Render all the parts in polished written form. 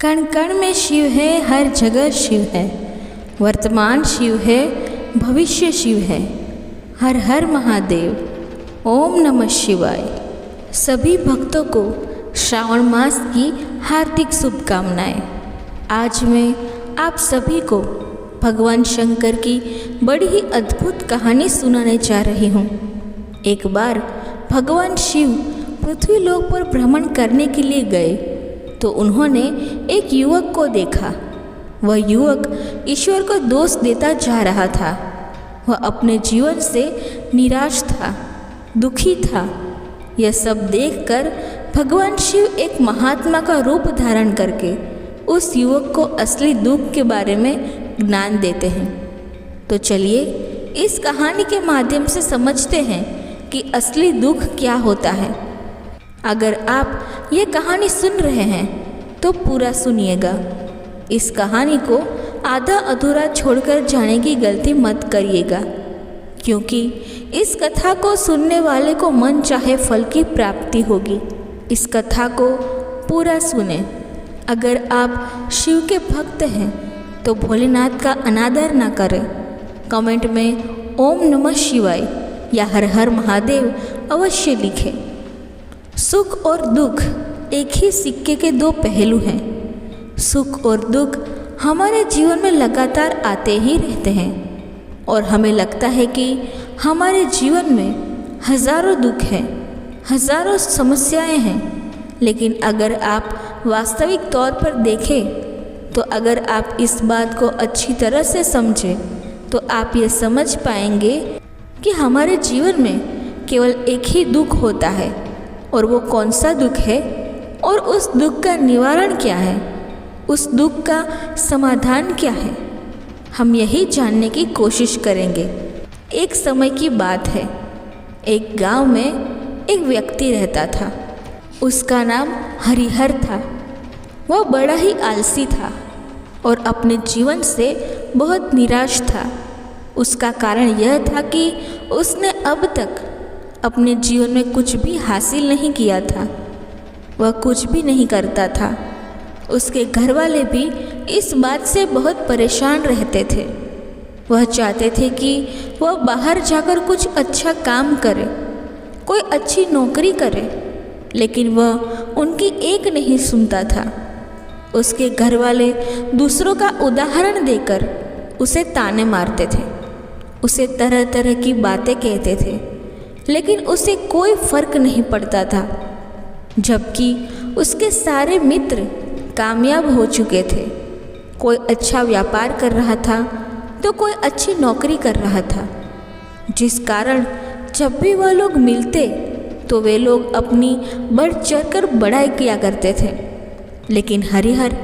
कण कण में शिव है, हर जगह शिव है। वर्तमान शिव है, भविष्य शिव है। हर हर महादेव। ओम नमः शिवाय। सभी भक्तों को श्रावण मास की हार्दिक शुभकामनाएं। आज मैं आप सभी को भगवान शंकर की बड़ी ही अद्भुत कहानी सुनाने जा रही हूँ। एक बार भगवान शिव पृथ्वी लोक पर भ्रमण करने के लिए गए तो उन्होंने एक युवक को देखा। वह युवक ईश्वर को दोष देता जा रहा था। वह अपने जीवन से निराश था, दुखी था। यह सब देखकर भगवान शिव एक महात्मा का रूप धारण करके उस युवक को असली दुख के बारे में ज्ञान देते हैं। तो चलिए इस कहानी के माध्यम से समझते हैं कि असली दुख क्या होता है। अगर आप ये कहानी सुन रहे हैं तो पूरा सुनिएगा। इस कहानी को आधा अधूरा छोड़कर जाने की गलती मत करिएगा, क्योंकि इस कथा को सुनने वाले को मन चाहे फल की प्राप्ति होगी। इस कथा को पूरा सुने। अगर आप शिव के भक्त हैं तो भोलेनाथ का अनादर ना करें। कमेंट में ओम नमः शिवाय या हर हर महादेव अवश्य लिखें। सुख और दुख एक ही सिक्के के दो पहलू हैं। सुख और दुख हमारे जीवन में लगातार आते ही रहते हैं और हमें लगता है कि हमारे जीवन में हजारों दुख हैं, हजारों समस्याएं हैं। लेकिन अगर आप वास्तविक तौर पर देखें तो अगर आप इस बात को अच्छी तरह से समझें तो आप ये समझ पाएंगे कि हमारे जीवन में केवल एक ही दुख होता है। और वो कौन सा दुख है और उस दुख का निवारण क्या है, उस दुख का समाधान क्या है, हम यही जानने की कोशिश करेंगे। एक समय की बात है। एक गांव में एक व्यक्ति रहता था। उसका नाम हरिहर था। वह बड़ा ही आलसी था और अपने जीवन से बहुत निराश था। उसका कारण यह था कि उसने अब तक अपने जीवन में कुछ भी हासिल नहीं किया था। वह कुछ भी नहीं करता था। उसके घर वाले भी इस बात से बहुत परेशान रहते थे। वह चाहते थे कि वह बाहर जाकर कुछ अच्छा काम करे, कोई अच्छी नौकरी करे, लेकिन वह उनकी एक नहीं सुनता था। उसके घर वाले दूसरों का उदाहरण देकर उसे ताने मारते थे, उसे तरह तरह की बातें कहते थे, लेकिन उसे कोई फर्क नहीं पड़ता था। जबकि उसके सारे मित्र कामयाब हो चुके थे। कोई अच्छा व्यापार कर रहा था तो कोई अच्छी नौकरी कर रहा था, जिस कारण जब भी वह लोग मिलते तो वे लोग अपनी बढ़ चढ़ कर बड़ाई किया करते थे। लेकिन हरिहर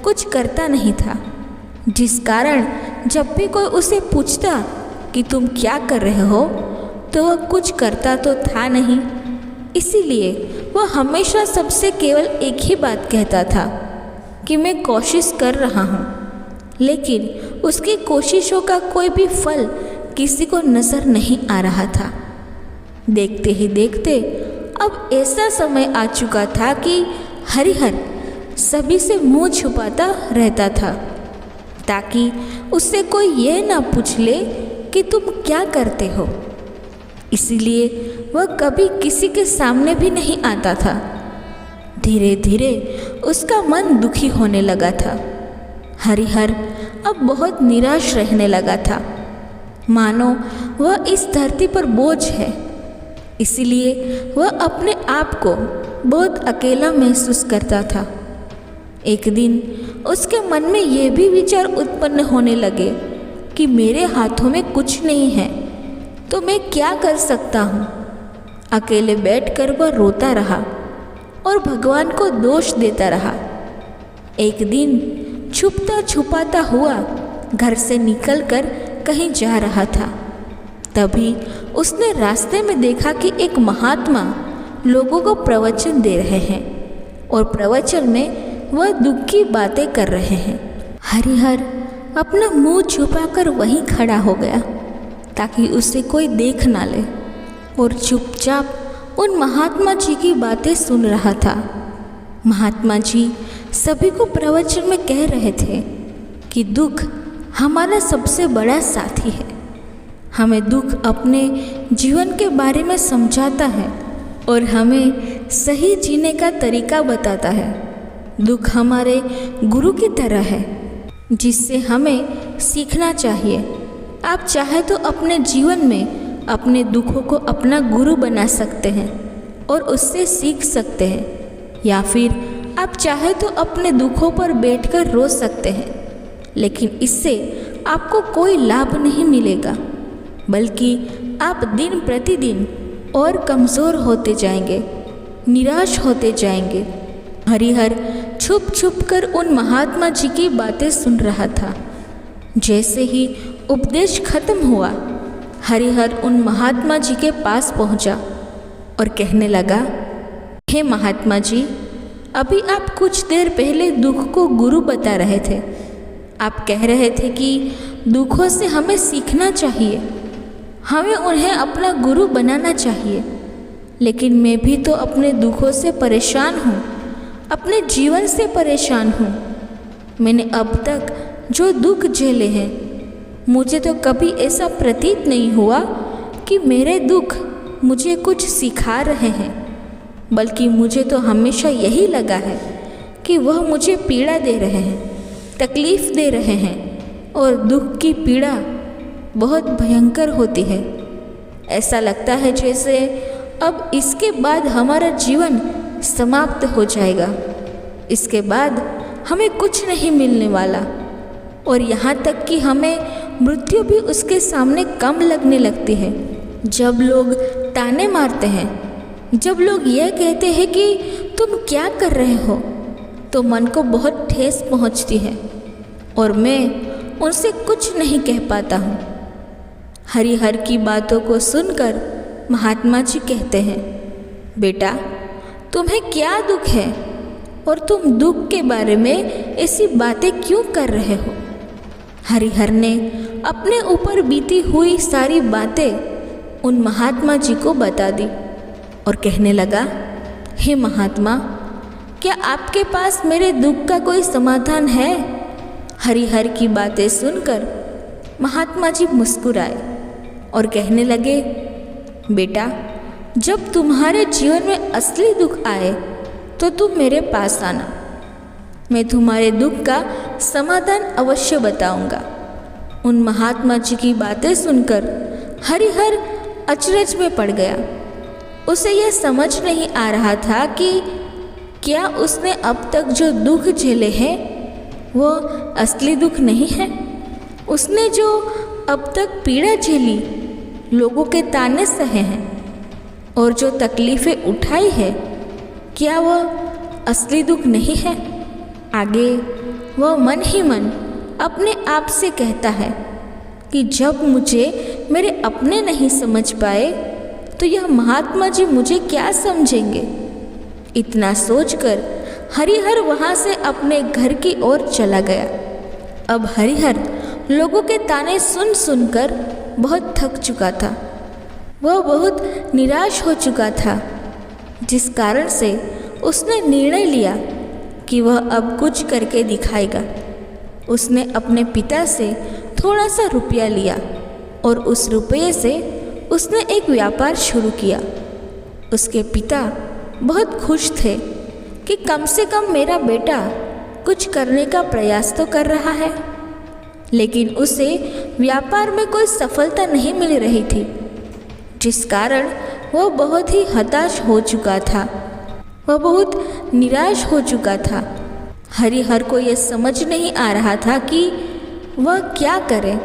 कुछ करता नहीं था, जिस कारण जब भी कोई उसे पूछता कि तुम क्या कर रहे हो तो वह कुछ करता तो था नहीं। इसीलिए वह हमेशा सबसे केवल एक ही बात कहता था कि मैं कोशिश कर रहा हूँ, लेकिन उसकी कोशिशों का कोई भी फल किसी को नज़र नहीं आ रहा था। देखते ही देखते अब ऐसा समय आ चुका था कि हरिहर सभी से मुंह छुपाता रहता था, ताकि उससे कोई यह ना पूछ ले कि तुम क्या करते हो। इसीलिए वह कभी किसी के सामने भी नहीं आता था। धीरे धीरे उसका मन दुखी होने लगा था। हरिहर अब बहुत निराश रहने लगा था, मानो वह इस धरती पर बोझ है। इसीलिए वह अपने आप को बहुत अकेला महसूस करता था। एक दिन उसके मन में यह भी विचार उत्पन्न होने लगे कि मेरे हाथों में कुछ नहीं है तो मैं क्या कर सकता हूँ। अकेले बैठकर वह रोता रहा और भगवान को दोष देता रहा। एक दिन छुपता छुपाता हुआ घर से निकलकर कहीं जा रहा था। तभी उसने रास्ते में देखा कि एक महात्मा लोगों को प्रवचन दे रहे हैं और प्रवचन में वह दुख की बातें कर रहे हैं। हरिहर अपना मुंह छुपाकर वहीं खड़ा हो गया ताकि उसे कोई देख ना ले और चुपचाप उन महात्मा जी की बातें सुन रहा था। महात्मा जी सभी को प्रवचन में कह रहे थे कि दुख हमारा सबसे बड़ा साथी है। हमें दुख अपने जीवन के बारे में समझाता है और हमें सही जीने का तरीका बताता है। दुख हमारे गुरु की तरह है जिससे हमें सीखना चाहिए। आप चाहे तो अपने जीवन में अपने दुखों को अपना गुरु बना सकते हैं और उससे सीख सकते हैं, या फिर आप चाहे तो अपने दुखों पर बैठकर रो सकते हैं, लेकिन इससे आपको कोई लाभ नहीं मिलेगा, बल्कि आप दिन प्रतिदिन और कमज़ोर होते जाएंगे, निराश होते जाएंगे। हरिहर छुप छुप कर उन महात्मा जी की बातें सुन रहा था। जैसे ही उपदेश खत्म हुआ, हरिहर उन महात्मा जी के पास पहुंचा और कहने लगा, हे महात्मा जी, अभी आप कुछ देर पहले दुख को गुरु बता रहे थे। आप कह रहे थे कि दुखों से हमें सीखना चाहिए, हमें उन्हें अपना गुरु बनाना चाहिए। लेकिन मैं भी तो अपने दुखों से परेशान हूँ, अपने जीवन से परेशान हूँ। मैंने अब तक जो दुख झेले हैं, मुझे तो कभी ऐसा प्रतीत नहीं हुआ कि मेरे दुख मुझे कुछ सिखा रहे हैं, बल्कि मुझे तो हमेशा यही लगा है कि वह मुझे पीड़ा दे रहे हैं, तकलीफ़ दे रहे हैं, और दुख की पीड़ा बहुत भयंकर होती है। ऐसा लगता है जैसे अब इसके बाद हमारा जीवन समाप्त हो जाएगा, इसके बाद हमें कुछ नहीं मिलने वाला, और यहाँ तक कि हमें मृत्यु भी उसके सामने कम लगने लगती है। जब लोग ताने मारते हैं, जब लोग यह कहते हैं कि तुम क्या कर रहे हो, तो मन को बहुत ठेस पहुँचती है और मैं उनसे कुछ नहीं कह पाता हूँ। हरिहर की बातों को सुनकर महात्मा जी कहते हैं, बेटा, तुम्हें क्या दुख है और तुम दुख के बारे में ऐसी बातें क्यों कर रहे हो? हरिहर ने अपने ऊपर बीती हुई सारी बातें उन महात्मा जी को बता दी और कहने लगा, हे महात्मा, क्या आपके पास मेरे दुख का कोई समाधान है? हरिहर की बातें सुनकर महात्मा जी मुस्कुराए और कहने लगे, बेटा, जब तुम्हारे जीवन में असली दुख आए तो तुम मेरे पास आना, मैं तुम्हारे दुख का समाधान अवश्य बताऊंगा। उन महात्मा जी की बातें सुनकर हरिहर अचरज में पड़ गया। उसे यह समझ नहीं आ रहा था कि क्या उसने अब तक जो दुख झेले हैं वो असली दुख नहीं है। उसने जो अब तक पीड़ा झेली, लोगों के ताने सहे हैं और जो तकलीफ़ें उठाई है, क्या वह असली दुख नहीं है? आगे वह मन ही मन अपने आप से कहता है कि जब मुझे मेरे अपने नहीं समझ पाए तो यह महात्मा जी मुझे क्या समझेंगे। इतना सोचकर हरिहर वहाँ से अपने घर की ओर चला गया। अब हरिहर लोगों के ताने सुन सुनकर बहुत थक चुका था। वह बहुत निराश हो चुका था, जिस कारण से उसने निर्णय लिया कि वह अब कुछ करके दिखाएगा। उसने अपने पिता से थोड़ा सा रुपया लिया और उस रुपये से उसने एक व्यापार शुरू किया। उसके पिता बहुत खुश थे कि कम से कम मेरा बेटा कुछ करने का प्रयास तो कर रहा है, लेकिन उसे व्यापार में कोई सफलता नहीं मिल रही थी, जिस कारण वह बहुत ही हताश हो चुका था। वह बहुत निराश हो चुका था। हरिहर को यह समझ नहीं आ रहा था कि वह क्या करे,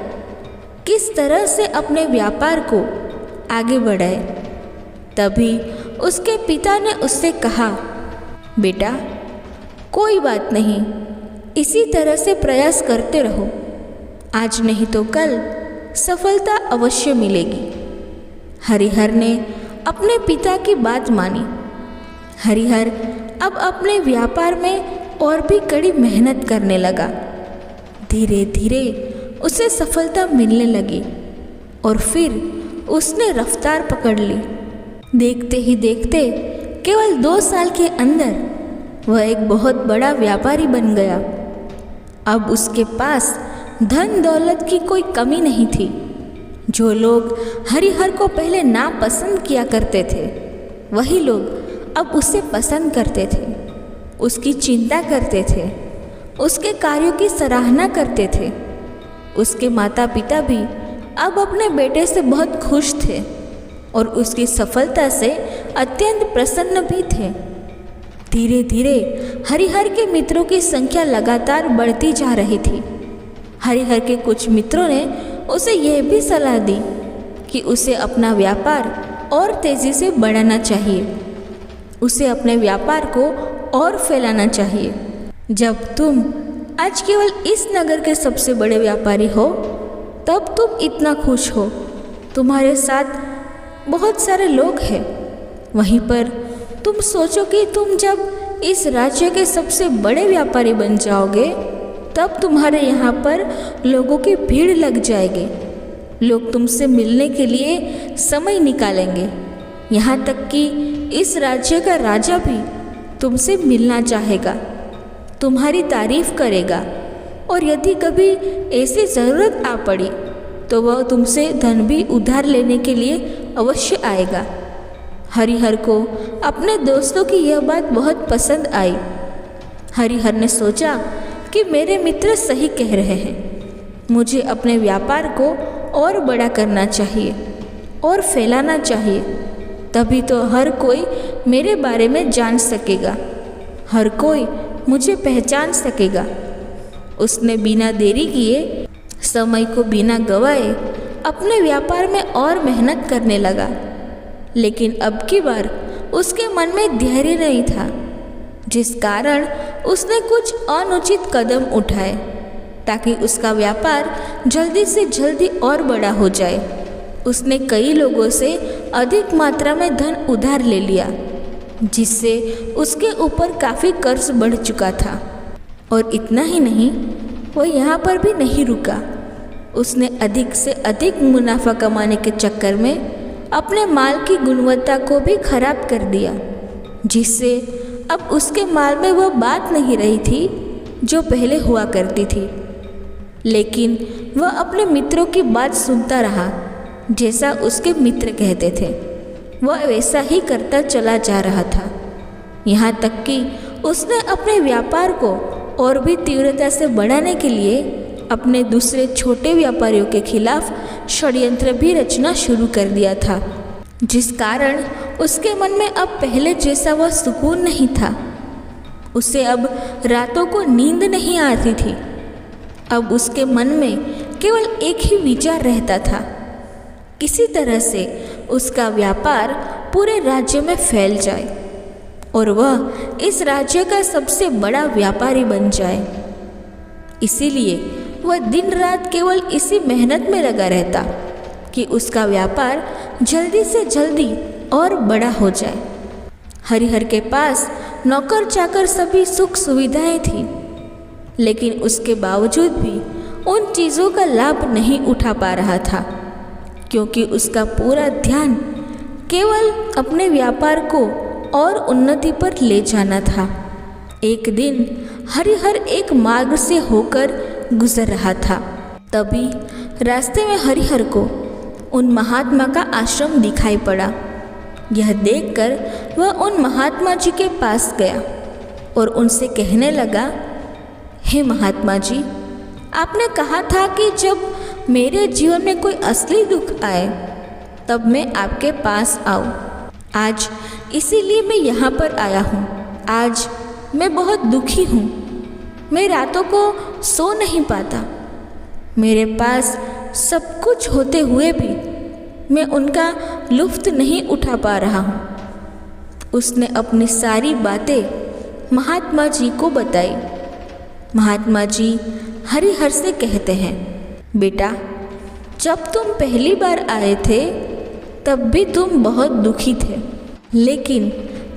किस तरह से अपने व्यापार को आगे बढ़ाए। तभी उसके पिता ने उससे कहा, बेटा, कोई बात नहीं, इसी तरह से प्रयास करते रहो, आज नहीं तो कल सफलता अवश्य मिलेगी। हरिहर ने अपने पिता की बात मानी। हरिहर अब अपने व्यापार में और भी कड़ी मेहनत करने लगा। धीरे धीरे उसे सफलता मिलने लगी और फिर उसने रफ्तार पकड़ ली। देखते ही देखते केवल 2 साल के अंदर वह एक बहुत बड़ा व्यापारी बन गया। अब उसके पास धन दौलत की कोई कमी नहीं थी। जो लोग हरिहर को पहले नापसंद किया करते थे, वही लोग अब उसे पसंद करते थे, उसकी चिंता करते थे, उसके कार्यों की सराहना करते थे। उसके माता पिता भी अब अपने बेटे से बहुत खुश थे और उसकी सफलता से अत्यंत प्रसन्न भी थे। धीरे धीरे हरिहर के मित्रों की संख्या लगातार बढ़ती जा रही थी। हरिहर के कुछ मित्रों ने उसे यह भी सलाह दी कि उसे अपना व्यापार और तेज़ी से बढ़ाना चाहिए, उसे अपने व्यापार को और फैलाना चाहिए। जब तुम आज केवल इस नगर के सबसे बड़े व्यापारी हो, तब तुम इतना खुश हो, तुम्हारे साथ बहुत सारे लोग हैं। वहीं पर तुम सोचो कि तुम जब इस राज्य के सबसे बड़े व्यापारी बन जाओगे, तब तुम्हारे यहाँ पर लोगों की भीड़ लग जाएगी। लोग तुमसे मिलने के लिए समय निकालेंगे। यहाँ तक कि इस राज्य का राजा भी तुमसे मिलना चाहेगा, तुम्हारी तारीफ करेगा, और यदि कभी ऐसी ज़रूरत आ पड़ी तो वह तुमसे धन भी उधार लेने के लिए अवश्य आएगा। हरिहर को अपने दोस्तों की यह बात बहुत पसंद आई। हरिहर ने सोचा कि मेरे मित्र सही कह रहे हैं, मुझे अपने व्यापार को और बड़ा करना चाहिए और फैलाना चाहिए, तभी तो हर कोई मेरे बारे में जान सकेगा, हर कोई मुझे पहचान सकेगा। उसने बिना देरी किए, समय को बिना गवाए अपने व्यापार में और मेहनत करने लगा। लेकिन अब की बार उसके मन में धैर्य नहीं था, जिस कारण उसने कुछ अनुचित कदम उठाए ताकि उसका व्यापार जल्दी से जल्दी और बड़ा हो जाए। उसने कई लोगों से अधिक मात्रा में धन उधार ले लिया, जिससे उसके ऊपर काफ़ी कर्ज बढ़ चुका था। और इतना ही नहीं, वह यहाँ पर भी नहीं रुका। उसने अधिक से अधिक मुनाफा कमाने के चक्कर में अपने माल की गुणवत्ता को भी खराब कर दिया, जिससे अब उसके माल में वह बात नहीं रही थी जो पहले हुआ करती थी। लेकिन वह अपने मित्रों की बात सुनता रहा, जैसा उसके मित्र कहते थे वह वैसा ही करता चला जा रहा था। यहाँ तक कि उसने अपने व्यापार को और भी तीव्रता से बढ़ाने के लिए अपने दूसरे छोटे व्यापारियों के खिलाफ षड्यंत्र भी रचना शुरू कर दिया था, जिस कारण उसके मन में अब पहले जैसा वह सुकून नहीं था। उसे अब रातों को नींद नहीं आती थी। अब उसके मन में केवल एक ही विचार रहता था, किसी तरह से उसका व्यापार पूरे राज्य में फैल जाए और वह इस राज्य का सबसे बड़ा व्यापारी बन जाए। इसीलिए वह दिन रात केवल इसी मेहनत में लगा रहता कि उसका व्यापार जल्दी से जल्दी और बड़ा हो जाए। हरिहर के पास नौकर चाकर सभी सुख सुविधाएं थी, लेकिन उसके बावजूद भी उन चीज़ों का लाभ नहीं उठा पा रहा था, क्योंकि उसका पूरा ध्यान केवल अपने व्यापार को और उन्नति पर ले जाना था। एक दिन हरिहर एक मार्ग से होकर गुजर रहा था। तभी रास्ते में हरिहर को उन महात्मा का आश्रम दिखाई पड़ा। यह देखकर वह उन महात्मा जी के पास गया और उनसे कहने लगा, हे महात्मा जी, आपने कहा था कि जब मेरे जीवन में कोई असली दुख आए तब मैं आपके पास आऊं। आज इसीलिए मैं यहाँ पर आया हूँ। आज मैं बहुत दुखी हूँ। मैं रातों को सो नहीं पाता। मेरे पास सब कुछ होते हुए भी मैं उनका लुत्फ़ नहीं उठा पा रहा हूँ। उसने अपनी सारी बातें महात्मा जी को बताई। महात्मा जी हरिहर से कहते हैं, बेटा, जब तुम पहली बार आए थे तब भी तुम बहुत दुखी थे, लेकिन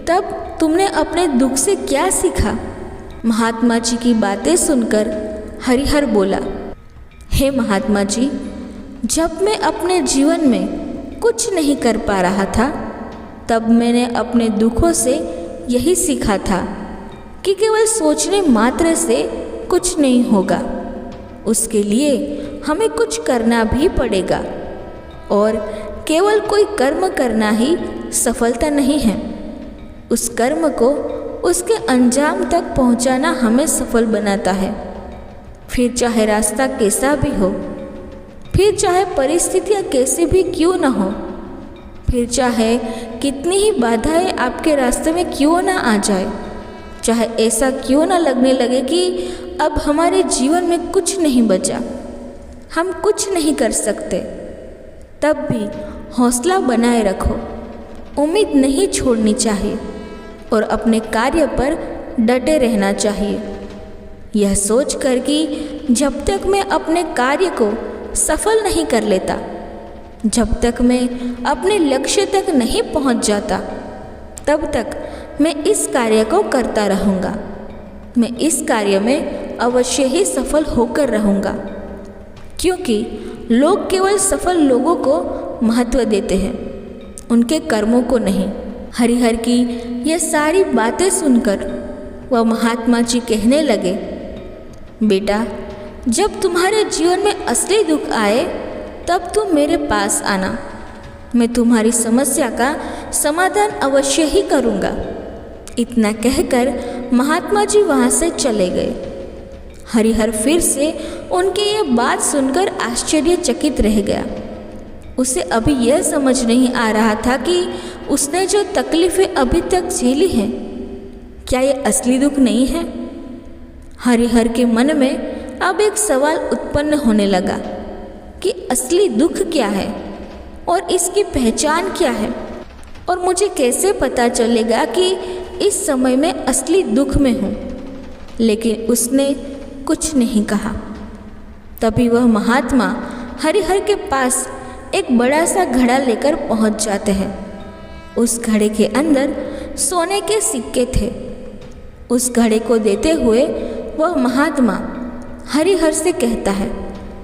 तब तुमने अपने दुख से क्या सीखा? महात्मा जी की बातें सुनकर हरिहर बोला, हे महात्मा जी, जब मैं अपने जीवन में कुछ नहीं कर पा रहा था तब मैंने अपने दुखों से यही सीखा था कि केवल सोचने मात्र से कुछ नहीं होगा, उसके लिए हमें कुछ करना भी पड़ेगा। और केवल कोई कर्म करना ही सफलता नहीं है, उस कर्म को उसके अंजाम तक पहुंचाना हमें सफल बनाता है। फिर चाहे रास्ता कैसा भी हो, फिर चाहे परिस्थितियाँ कैसे भी क्यों ना हो, फिर चाहे कितनी ही बाधाएं आपके रास्ते में क्यों ना आ जाए, चाहे ऐसा क्यों ना लगने लगे कि अब हमारे जीवन में कुछ नहीं बचा, हम कुछ नहीं कर सकते, तब भी हौसला बनाए रखो, उम्मीद नहीं छोड़नी चाहिए और अपने कार्य पर डटे रहना चाहिए। यह सोचकर कि जब तक मैं अपने कार्य को सफल नहीं कर लेता, जब तक मैं अपने लक्ष्य तक नहीं पहुंच जाता, तब तक मैं इस कार्य को करता रहूँगा। मैं इस कार्य में अवश्य ही सफल होकर रहूँगा, क्योंकि लोग केवल सफल लोगों को महत्व देते हैं, उनके कर्मों को नहीं। हरिहर की ये सारी बातें सुनकर वह महात्मा जी कहने लगे, बेटा, जब तुम्हारे जीवन में असली दुख आए तब तुम मेरे पास आना, मैं तुम्हारी समस्या का समाधान अवश्य ही करूँगा। इतना कहकर महात्मा जी वहाँ से चले गए। हरिहर फिर से उनकी ये बात सुनकर आश्चर्यचकित रह गया। उसे अभी यह समझ नहीं आ रहा था कि उसने जो तकलीफ़ें अभी तक झेली हैं, क्या ये असली दुख नहीं है। हरिहर के मन में अब एक सवाल उत्पन्न होने लगा कि असली दुख क्या है और इसकी पहचान क्या है, और मुझे कैसे पता चलेगा कि इस समय मैं असली दुख में हूँ। लेकिन उसने कुछ नहीं कहा। तभी वह महात्मा हरिहर के पास एक बड़ा सा घड़ा लेकर पहुँच जाते हैं। उस घड़े के अंदर सोने के सिक्के थे। उस घड़े को देते हुए वह महात्मा हरिहर से कहता है,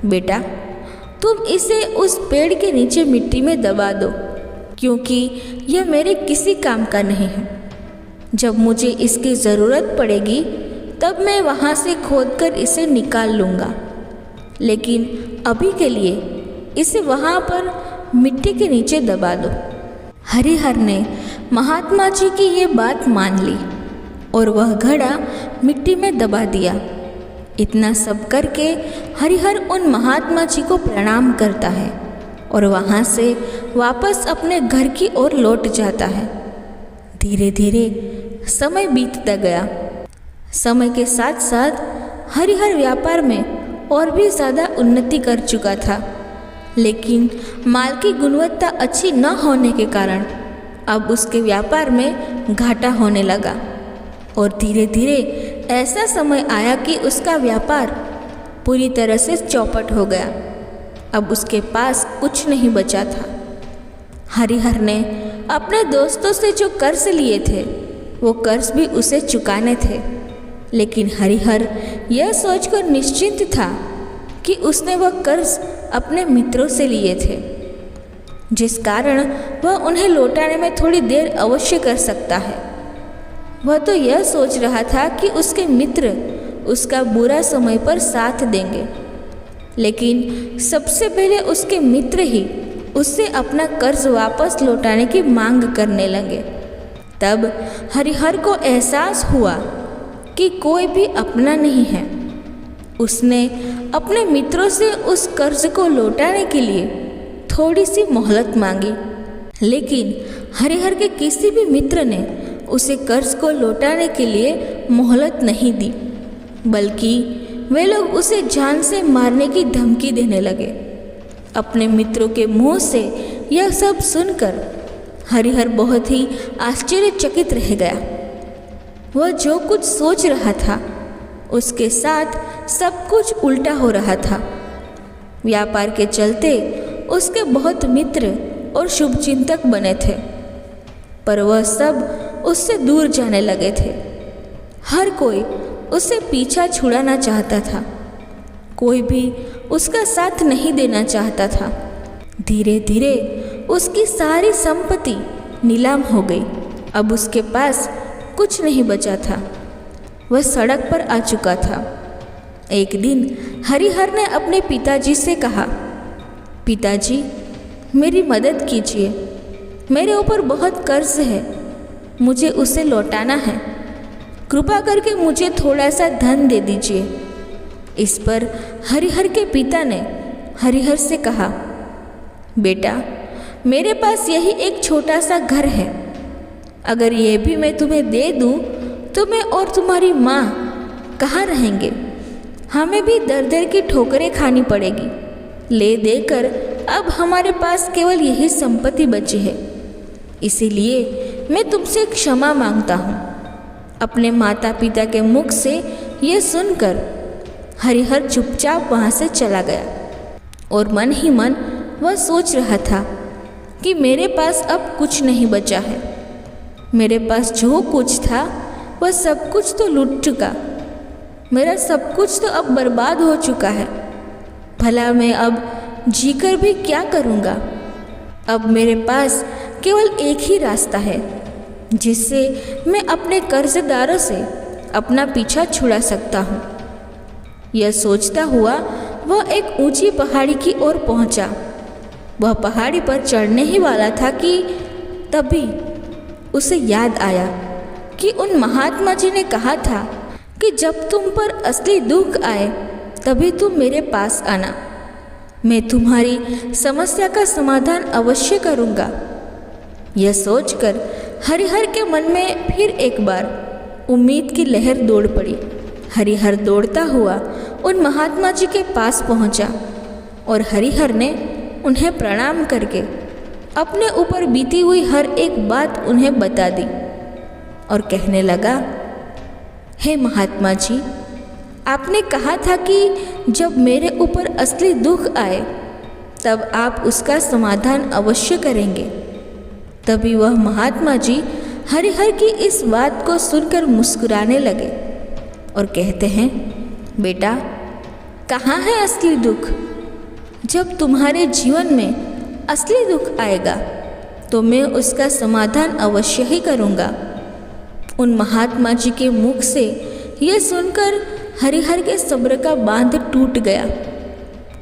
बेटा, तुम इसे उस पेड़ के नीचे मिट्टी में दबा दो, क्योंकि यह मेरे किसी काम का नहीं है। जब मुझे इसकी ज़रूरत पड़ेगी तब मैं वहाँ से खोदकर इसे निकाल लूँगा, लेकिन अभी के लिए इसे वहाँ पर मिट्टी के नीचे दबा दो। हरिहर ने महात्मा जी की ये बात मान ली और वह घड़ा मिट्टी में दबा दिया। इतना सब करके हरिहर उन महात्मा जी को प्रणाम करता है और वहाँ से वापस अपने घर की ओर लौट जाता है। धीरे धीरे समय बीतता गया। समय के साथ साथ हरिहर व्यापार में और भी ज़्यादा उन्नति कर चुका था, लेकिन माल की गुणवत्ता अच्छी न होने के कारण अब उसके व्यापार में घाटा होने लगा और धीरे धीरे ऐसा समय आया कि उसका व्यापार पूरी तरह से चौपट हो गया। अब उसके पास कुछ नहीं बचा था। हरिहर ने अपने दोस्तों से जो कर्ज लिए थे वो कर्ज भी उसे चुकाने थे, लेकिन हरिहर यह सोचकर निश्चिंत था कि उसने वह कर्ज अपने मित्रों से लिए थे, जिस कारण वह उन्हें लौटाने में थोड़ी देर अवश्य कर सकता है। वह तो यह सोच रहा था कि उसके मित्र उसका बुरा समय पर साथ देंगे, लेकिन सबसे पहले उसके मित्र ही उससे अपना कर्ज वापस लौटाने की मांग करने लगे। तब हरिहर को एहसास हुआ कि कोई भी अपना नहीं है। उसने अपने मित्रों से उस कर्ज को लौटाने के लिए थोड़ी सी मोहलत मांगी, लेकिन हरिहर के किसी भी मित्र ने उसे कर्ज को लौटाने के लिए मोहलत नहीं दी, बल्कि वे लोग उसे जान से मारने की धमकी देने लगे। अपने मित्रों के मुंह से यह सब सुनकर हरिहर बहुत ही आश्चर्यचकित रह गया। वह जो कुछ सोच रहा था उसके साथ सब कुछ उल्टा हो रहा था। व्यापार के चलते उसके बहुत मित्र और शुभचिंतक बने थे, पर वह सब उससे दूर जाने लगे थे। हर कोई उससे पीछा छुड़ाना चाहता था, कोई भी उसका साथ नहीं देना चाहता था। धीरे धीरे उसकी सारी संपत्ति नीलाम हो गई। अब उसके पास कुछ नहीं बचा था। वह सड़क पर आ चुका था। एक दिन हरिहर ने अपने पिताजी से कहा, पिताजी मेरी मदद कीजिए, मेरे ऊपर बहुत कर्ज है, मुझे उसे लौटाना है, कृपा करके मुझे थोड़ा सा धन दे दीजिए। इस पर हरिहर के पिता ने हरिहर से कहा, बेटा मेरे पास यही एक छोटा सा घर है, अगर ये भी मैं तुम्हें दे दूँ तो मैं और तुम्हारी माँ कहाँ रहेंगे? हमें भी दर दर की ठोकरें खानी पड़ेगी। ले देकर अब हमारे पास केवल यही संपत्ति बची है, इसीलिए मैं तुमसे क्षमा मांगता हूँ। अपने माता पिता के मुख से ये सुनकर हरिहर चुपचाप वहाँ से चला गया और मन ही मन वह सोच रहा था कि मेरे पास अब कुछ नहीं बचा है। मेरे पास जो कुछ था वह सब कुछ तो लूट चुका, मेरा सब कुछ तो अब बर्बाद हो चुका है। भला मैं अब जीकर भी क्या करूँगा? अब मेरे पास केवल एक ही रास्ता है जिससे मैं अपने कर्जदारों से अपना पीछा छुड़ा सकता हूँ। यह सोचता हुआ वह एक ऊंची पहाड़ी की ओर पहुँचा। वह पहाड़ी पर चढ़ने ही वाला था कि तभी उसे याद आया कि उन महात्मा जी ने कहा था कि जब तुम पर असली दुख आए तभी तुम मेरे पास आना, मैं तुम्हारी समस्या का समाधान अवश्य करूँगा। यह सोचकर हरिहर के मन में फिर एक बार उम्मीद की लहर दौड़ पड़ी। हरिहर दौड़ता हुआ उन महात्मा जी के पास पहुँचा और हरिहर ने उन्हें प्रणाम करके अपने ऊपर बीती हुई हर एक बात उन्हें बता दी और कहने लगा, हे महात्मा जी, आपने कहा था कि जब मेरे ऊपर असली दुख आए तब आप उसका समाधान अवश्य करेंगे। तभी वह महात्मा जी हरिहर की इस बात को सुनकर मुस्कुराने लगे और कहते हैं, बेटा कहाँ है असली दुख? जब तुम्हारे जीवन में असली दुख आएगा तो मैं उसका समाधान अवश्य ही करूँगा। उन महात्मा जी के मुख से यह सुनकर हरिहर के सब्र का बांध टूट गया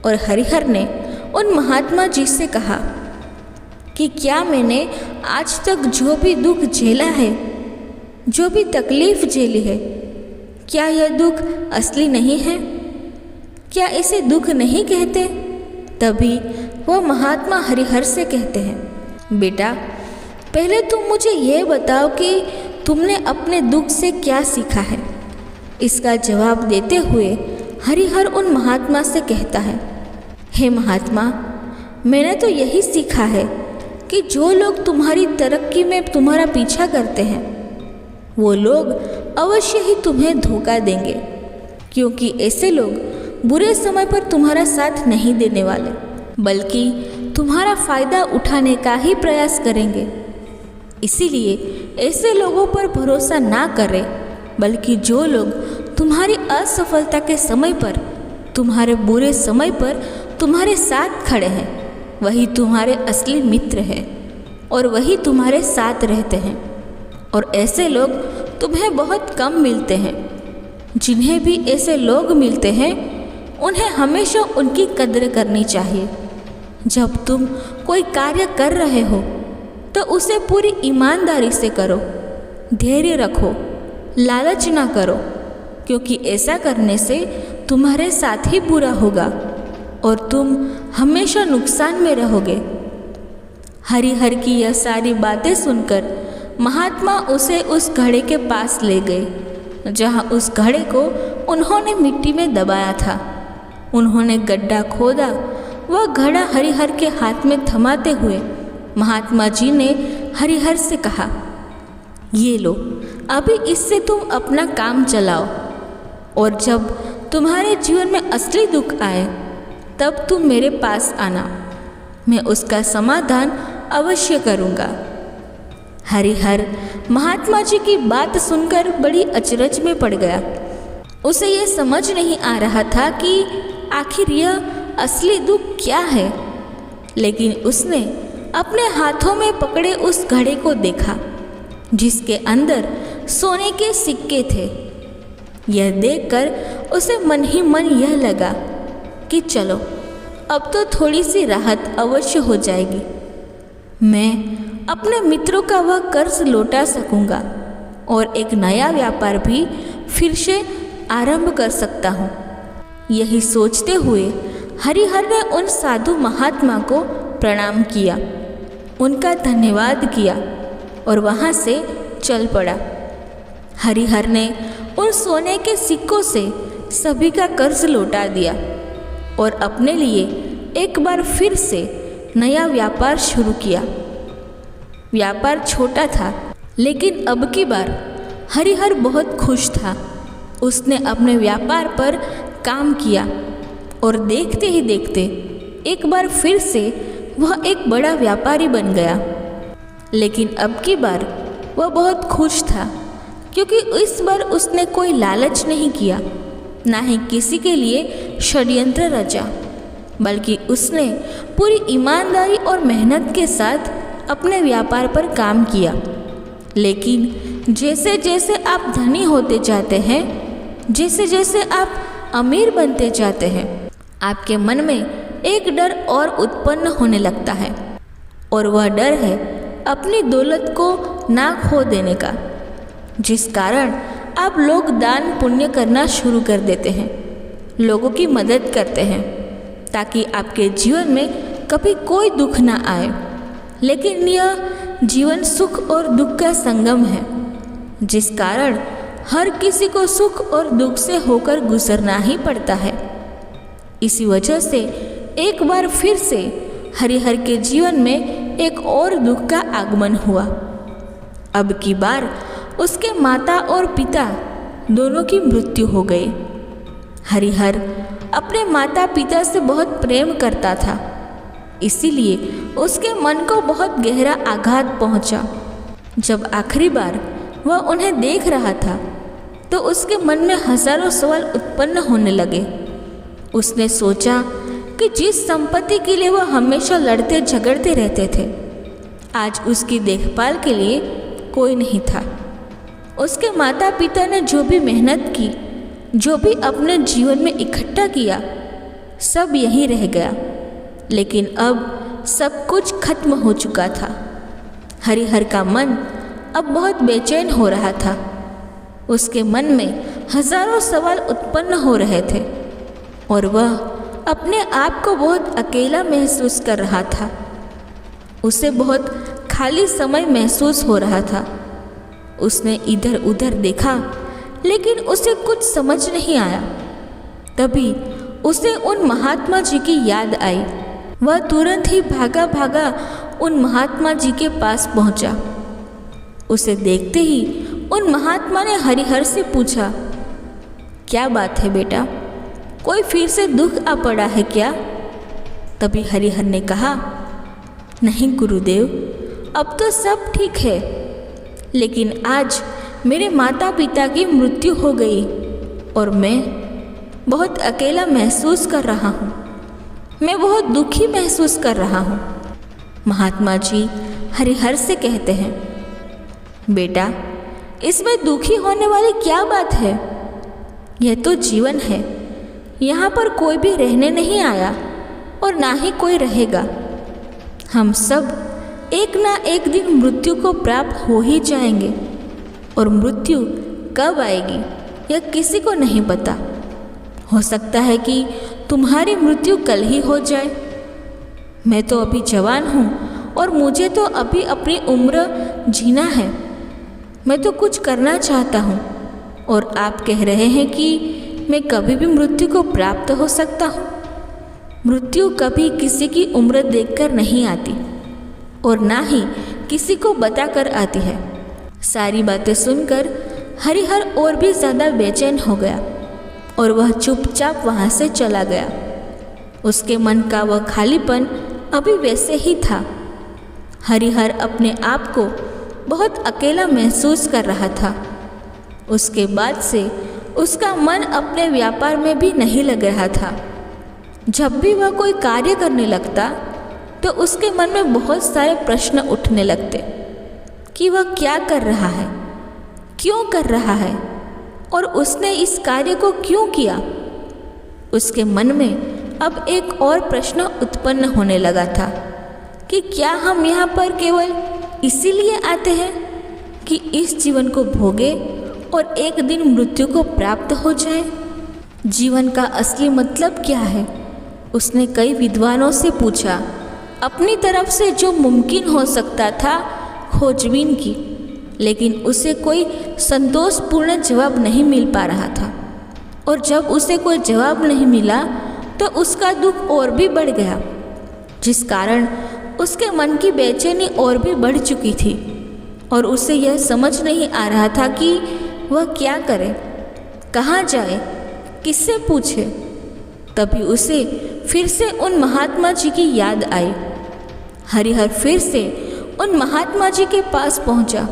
और हरिहर ने उन महात्मा जी से कहा कि क्या मैंने आज तक जो भी दुख झेला है, जो भी तकलीफ झेली है, क्या यह दुख असली नहीं है? क्या इसे दुख नहीं कहते? तभी वह महात्मा हरिहर से कहते हैं, बेटा पहले तुम मुझे यह बताओ कि तुमने अपने दुख से क्या सीखा है। इसका जवाब देते हुए हरिहर उन महात्मा से कहता है, हे महात्मा, मैंने तो यही सीखा है कि जो लोग तुम्हारी तरक्की में तुम्हारा पीछा करते हैं वो लोग अवश्य ही तुम्हें धोखा देंगे, क्योंकि ऐसे लोग बुरे समय पर तुम्हारा साथ नहीं देने वाले, बल्कि तुम्हारा फ़ायदा उठाने का ही प्रयास करेंगे। इसीलिए ऐसे लोगों पर भरोसा ना करें, बल्कि जो लोग तुम्हारी असफलता के समय पर, तुम्हारे बुरे समय पर तुम्हारे साथ खड़े हैं, वही तुम्हारे असली मित्र हैं और वही तुम्हारे साथ रहते हैं। और ऐसे लोग तुम्हें बहुत कम मिलते हैं। जिन्हें भी ऐसे लोग मिलते हैं उन्हें हमेशा उनकी कदर करनी चाहिए। जब तुम कोई कार्य कर रहे हो तो उसे पूरी ईमानदारी से करो, धैर्य रखो, लालच ना करो, क्योंकि ऐसा करने से तुम्हारे साथ ही बुरा होगा और तुम हमेशा नुकसान में रहोगे। हरिहर की यह सारी बातें सुनकर महात्मा उसे उस घड़े के पास ले गए जहाँ उस घड़े को उन्होंने मिट्टी में दबाया था। उन्होंने गड्ढा खोदा, वह घड़ा हरिहर के हाथ में थमाते हुए महात्मा जी ने हरिहर से कहा, ये लो, अभी इससे तुम अपना काम चलाओ और जब तुम्हारे जीवन में असली दुख आए तब तुम मेरे पास आना, मैं उसका समाधान अवश्य करूँगा। हरिहर महात्मा जी की बात सुनकर बड़ी अचरज में पड़ गया। उसे यह समझ नहीं आ रहा था कि आखिर यह असली दुख क्या है, लेकिन उसने अपने हाथों में पकड़े उस घड़े को देखा जिसके अंदर सोने के सिक्के थे। यह देखकर उसे मन ही मन यह लगा कि चलो अब तो थोड़ी सी राहत अवश्य हो जाएगी। मैं अपने मित्रों का वह कर्ज लौटा सकूंगा और एक नया व्यापार भी फिर से आरंभ कर सकता हूँ। यही सोचते हुए हरिहर ने उन साधु महात्मा को प्रणाम किया, उनका धन्यवाद किया और वहाँ से चल पड़ा। हरिहर ने उन सोने के सिक्कों से सभी का कर्ज लौटा दिया और अपने लिए एक बार फिर से नया व्यापार शुरू किया। व्यापार छोटा था, लेकिन अब की बार हरिहर बहुत खुश था। उसने अपने व्यापार पर काम किया और देखते ही देखते एक बार फिर से वह एक बड़ा व्यापारी बन गया। लेकिन अब की बार वह बहुत खुश था, क्योंकि इस बार उसने कोई लालच नहीं किया, ना ही किसी के लिए षड्यंत्र रचा, बल्कि उसने पूरी ईमानदारी और मेहनत के साथ अपने व्यापार पर काम किया। लेकिन जैसे जैसे आप धनी होते जाते हैं, जैसे जैसे आप अमीर बनते जाते हैं, आपके मन में एक डर और उत्पन्न होने लगता है, और वह डर है अपनी दौलत को ना खो देने का, जिस कारण आप लोग दान पुण्य करना शुरू कर देते हैं, लोगों की मदद करते हैं, ताकि आपके जीवन में कभी कोई दुख ना आए। लेकिन यह जीवन सुख और दुख का संगम है, जिस कारण हर किसी को सुख और दुख से होकर गुजरना ही पड़ता है। इसी वजह से एक बार फिर से हरिहर के जीवन में एक और दुख का आगमन हुआ। अब की बार उसके माता और पिता दोनों की मृत्यु हो गई। हरिहर अपने माता पिता से बहुत प्रेम करता था, इसीलिए उसके मन को बहुत गहरा आघात पहुंचा। जब आखिरी बार वह उन्हें देख रहा था तो उसके मन में हजारों सवाल उत्पन्न होने लगे। उसने सोचा कि जिस संपत्ति के लिए वह हमेशा लड़ते झगड़ते रहते थे, आज उसकी देखभाल के लिए कोई नहीं था। उसके माता पिता ने जो भी मेहनत की, जो भी अपने जीवन में इकट्ठा किया, सब यहीं रह गया। लेकिन अब सब कुछ खत्म हो चुका था। हरिहर का मन अब बहुत बेचैन हो रहा था। उसके मन में हजारों सवाल उत्पन्न हो रहे थे और वह अपने आप को बहुत अकेला महसूस कर रहा था। उसे बहुत खाली समय महसूस हो रहा था। उसने इधर उधर देखा, लेकिन उसे कुछ समझ नहीं आया। तभी उसे उन महात्मा जी की याद आई। वह तुरंत ही भागा भागा उन महात्मा जी के पास पहुंचा। उसे देखते ही उन महात्मा ने हरिहर से पूछा, क्या बात है बेटा, कोई फिर से दुख आ पड़ा है क्या? तभी हरिहर ने कहा, नहीं गुरुदेव, अब तो सब ठीक है, लेकिन आज मेरे माता पिता की मृत्यु हो गई और मैं बहुत अकेला महसूस कर रहा हूँ। मैं बहुत दुखी महसूस कर रहा हूँ। महात्मा जी हरिहर से कहते हैं, बेटा, इसमें दुखी होने वाली क्या बात है? यह तो जीवन है। यहाँ पर कोई भी रहने नहीं आया और ना ही कोई रहेगा। हम सब एक ना एक दिन मृत्यु को प्राप्त हो ही जाएंगे, और मृत्यु कब आएगी यह किसी को नहीं पता। हो सकता है कि तुम्हारी मृत्यु कल ही हो जाए। मैं तो अभी जवान हूँ और मुझे तो अभी अपनी उम्र जीना है। मैं तो कुछ करना चाहता हूँ, और आप कह रहे हैं कि मैं कभी भी मृत्यु को प्राप्त हो सकता हूँ। मृत्यु कभी किसी की उम्र देखकर नहीं आती और ना ही किसी को बताकर आती है। सारी बातें सुनकर हरिहर और भी ज़्यादा बेचैन हो गया और वह चुपचाप वहाँ से चला गया। उसके मन का वह खालीपन अभी वैसे ही था। हरिहर अपने आप को बहुत अकेला महसूस कर रहा था। उसके बाद से उसका मन अपने व्यापार में भी नहीं लग रहा था। जब भी वह कोई कार्य करने लगता तो उसके मन में बहुत सारे प्रश्न उठने लगते कि वह क्या कर रहा है, क्यों कर रहा है, और उसने इस कार्य को क्यों किया। उसके मन में अब एक और प्रश्न उत्पन्न होने लगा था कि क्या हम यहाँ पर केवल इसीलिए आते हैं कि इस जीवन को भोगे और एक दिन मृत्यु को प्राप्त हो जाए। जीवन का असली मतलब क्या है? उसने कई विद्वानों से पूछा, अपनी तरफ से जो मुमकिन हो सकता था खोजबीन की, लेकिन उसे कोई संतोषपूर्ण जवाब नहीं मिल पा रहा था। और जब उसे कोई जवाब नहीं मिला तो उसका दुख और भी बढ़ गया, जिस कारण उसके मन की बेचैनी और भी बढ़ चुकी थी और उसे यह समझ नहीं आ रहा था कि वह क्या करे, कहाँ जाए, किससे पूछे। तभी उसे फिर से उन महात्मा जी की याद आई। हरिहर फिर से उन महात्मा जी के पास पहुंचा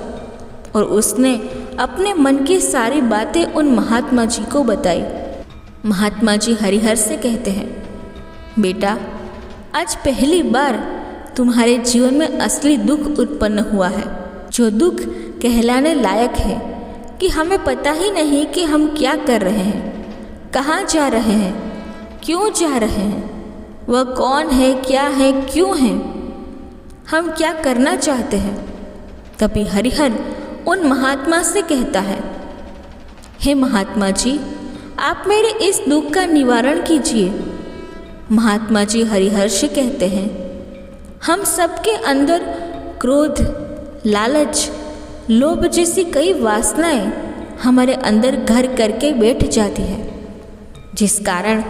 और उसने अपने मन की सारी बातें उन महात्मा जी को बताई। महात्मा जी हरिहर से कहते हैं, बेटा, आज पहली बार तुम्हारे जीवन में असली दुख उत्पन्न हुआ है, जो दुख कहलाने लायक है कि हमें पता ही नहीं कि हम क्या कर रहे हैं, कहाँ जा रहे हैं, क्यों जा रहे हैं, वह कौन है, क्या है, क्यों है, हम क्या करना चाहते हैं। तभी हरिहर उन महात्मा से कहता है, हे महात्मा जी, आप मेरे इस दुख का निवारण कीजिए। महात्मा जी हरिहर से कहते हैं, हम सबके अंदर क्रोध, लालच, लोभ जैसी कई वासनाएं हमारे अंदर घर करके बैठ जाती है, जिस कारण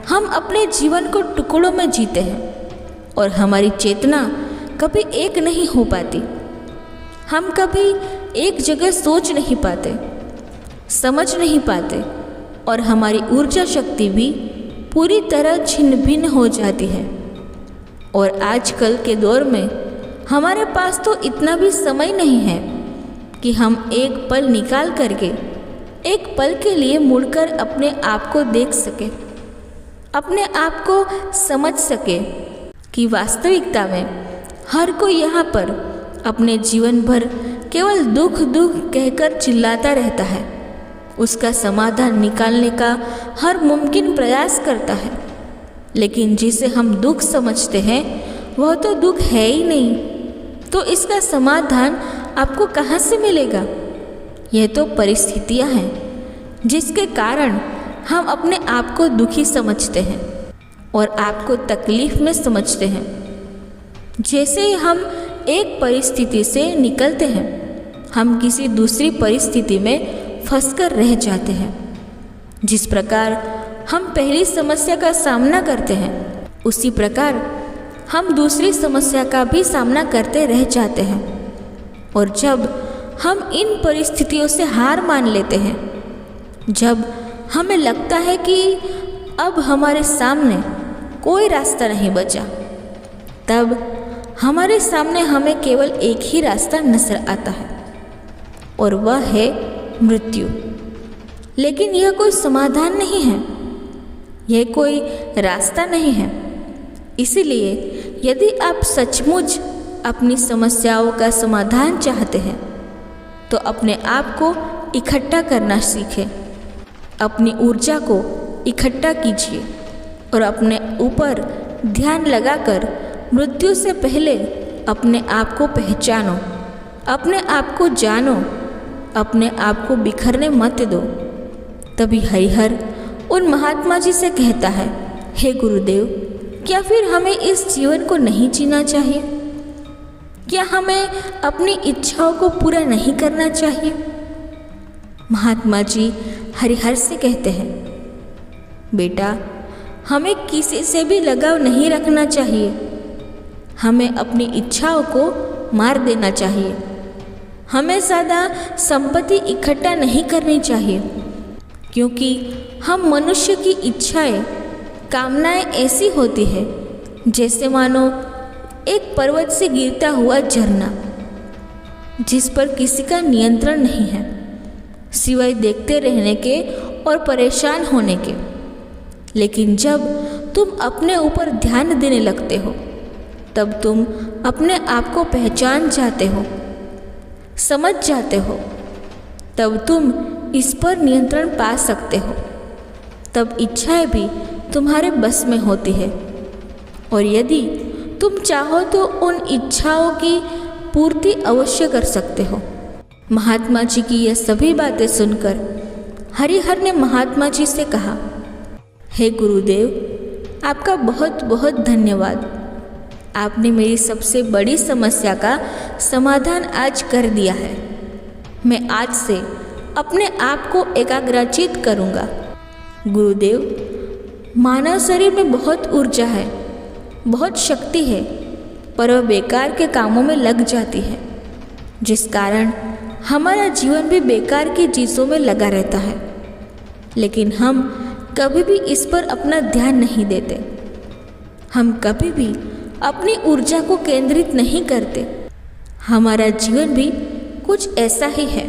हम अपने जीवन को टुकड़ों में जीते हैं और हमारी चेतना कभी एक नहीं हो पाती। हम कभी एक जगह सोच नहीं पाते, समझ नहीं पाते और हमारी ऊर्जा शक्ति भी पूरी तरह छिन्न भिन्न हो जाती है। और आजकल के दौर में हमारे पास तो इतना भी समय नहीं है कि हम एक पल निकाल करके एक पल के लिए मुड़कर अपने आप को देख सके, अपने आप को समझ सके कि वास्तविकता में हर कोई यहाँ पर अपने जीवन भर केवल दुख दुख कहकर चिल्लाता रहता है। उसका समाधान निकालने का हर मुमकिन प्रयास करता है, लेकिन जिसे हम दुख समझते हैं वह तो दुख है ही नहीं, तो इसका समाधान आपको कहाँ से मिलेगा। यह तो परिस्थितियाँ हैं जिसके कारण हम अपने आप को दुखी समझते हैं और आपको तकलीफ में समझते हैं। जैसे ही हम एक परिस्थिति से निकलते हैं, हम किसी दूसरी परिस्थिति में फंसकर रह जाते हैं। जिस प्रकार हम पहली समस्या का सामना करते हैं, उसी प्रकार हम दूसरी समस्या का भी सामना करते रह जाते हैं। और जब हम इन परिस्थितियों से हार मान लेते हैं, जब हमें लगता है कि अब हमारे सामने कोई रास्ता नहीं बचा, तब हमारे सामने हमें केवल एक ही रास्ता नजर आता है और वह है मृत्यु। लेकिन यह कोई समाधान नहीं है, यह कोई रास्ता नहीं है। इसीलिए यदि आप सचमुच अपनी समस्याओं का समाधान चाहते हैं तो अपने आप को इकट्ठा करना सीखें, अपनी ऊर्जा को इकट्ठा कीजिए और अपने ऊपर ध्यान लगाकर मृत्यु से पहले अपने आप को पहचानो, अपने आप को जानो, अपने आप को बिखरने मत दो। तभी हरिहर उन महात्मा जी से कहता है, हे गुरुदेव, क्या फिर हमें इस जीवन को नहीं जीना चाहिए? क्या हमें अपनी इच्छाओं को पूरा नहीं करना चाहिए? महात्मा जी हरिहर से कहते हैं, बेटा, हमें किसी से भी लगाव नहीं रखना चाहिए। हमें अपनी इच्छाओं को मार देना चाहिए। हमें ज़्यादा संपत्ति इकट्ठा नहीं करनी चाहिए, क्योंकि हम मनुष्य की इच्छाएं, कामनाएं ऐसी होती है जैसे मानो एक पर्वत से गिरता हुआ झरना, जिस पर किसी का नियंत्रण नहीं है सिवाय देखते रहने के और परेशान होने के। लेकिन जब तुम अपने ऊपर ध्यान देने लगते हो, तब तुम अपने आप को पहचान जाते हो, समझ जाते हो। तब तुम इस पर नियंत्रण पा सकते हो, तब इच्छाएं भी तुम्हारे बस में होती है। और यदि तुम चाहो तो उन इच्छाओं की पूर्ति अवश्य कर सकते हो। महात्मा जी की ये सभी बातें सुनकर हरिहर ने महात्मा जी से कहा, हे गुरुदेव, आपका बहुत बहुत धन्यवाद। आपने मेरी सबसे बड़ी समस्या का समाधान आज कर दिया है। मैं आज से अपने आप को एकाग्रचित करूँगा। गुरुदेव, मानव शरीर में बहुत ऊर्जा है, बहुत शक्ति है, पर वह बेकार के कामों में लग जाती है, जिस कारण हमारा जीवन भी बेकार की चीज़ों में लगा रहता है। लेकिन हम कभी भी इस पर अपना ध्यान नहीं देते। हम कभी भी अपनी ऊर्जा को केंद्रित नहीं करते। हमारा जीवन भी कुछ ऐसा ही है।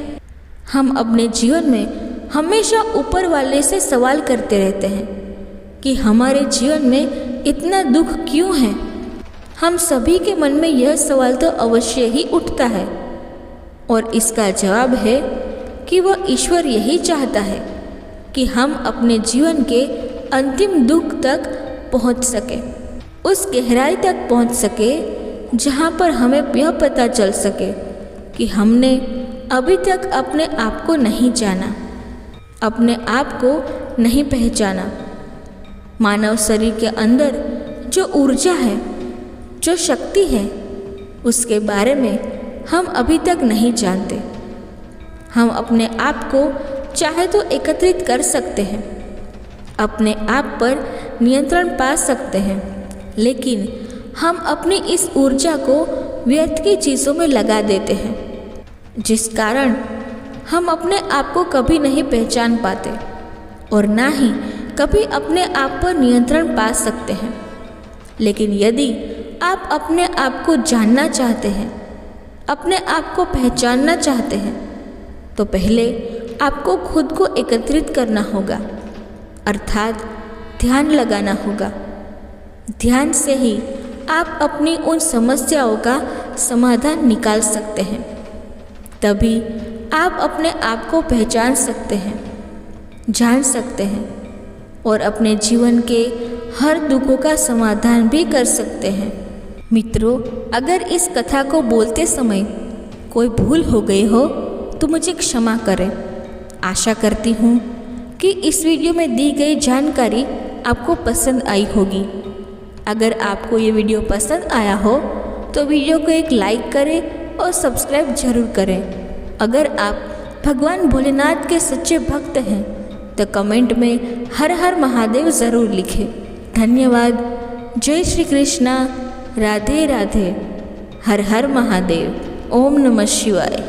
हम अपने जीवन में हमेशा ऊपर वाले से सवाल करते रहते हैं कि हमारे जीवन में इतना दुख क्यों है। हम सभी के मन में यह सवाल तो अवश्य ही उठता है, और इसका जवाब है कि वह ईश्वर यही चाहता है कि हम अपने जीवन के अंतिम दुख तक पहुंच सके, उस गहराई तक पहुंच सके जहां पर हमें यह पता चल सके कि हमने अभी तक अपने आप को नहीं जाना, अपने आप को नहीं पहचाना। मानव शरीर के अंदर जो ऊर्जा है, जो शक्ति है, उसके बारे में हम अभी तक नहीं जानते। हम अपने आप को चाहे तो एकत्रित कर सकते हैं, अपने आप पर नियंत्रण पा सकते हैं, लेकिन हम अपनी इस ऊर्जा को व्यर्थ की चीज़ों में लगा देते हैं, जिस कारण हम अपने आप को कभी नहीं पहचान पाते और ना ही कभी अपने आप पर नियंत्रण पा सकते हैं। लेकिन यदि आप अपने आप को जानना चाहते हैं, अपने आप को पहचानना चाहते हैं, तो पहले आपको खुद को एकत्रित करना होगा, अर्थात ध्यान लगाना होगा। ध्यान से ही आप अपनी उन समस्याओं का समाधान निकाल सकते हैं। तभी आप अपने आप को पहचान सकते हैं, जान सकते हैं और अपने जीवन के हर दुखों का समाधान भी कर सकते हैं। मित्रों, अगर इस कथा को बोलते समय कोई भूल हो गई हो तो मुझे क्षमा करें। आशा करती हूँ कि इस वीडियो में दी गई जानकारी आपको पसंद आई होगी। अगर आपको ये वीडियो पसंद आया हो तो वीडियो को एक लाइक करें और सब्सक्राइब जरूर करें। अगर आप भगवान भोलेनाथ के सच्चे भक्त हैं तो कमेंट में हर हर महादेव ज़रूर लिखें। धन्यवाद। जय श्री कृष्णा। राधे राधे। हर हर महादेव। ओम नमः शिवाय।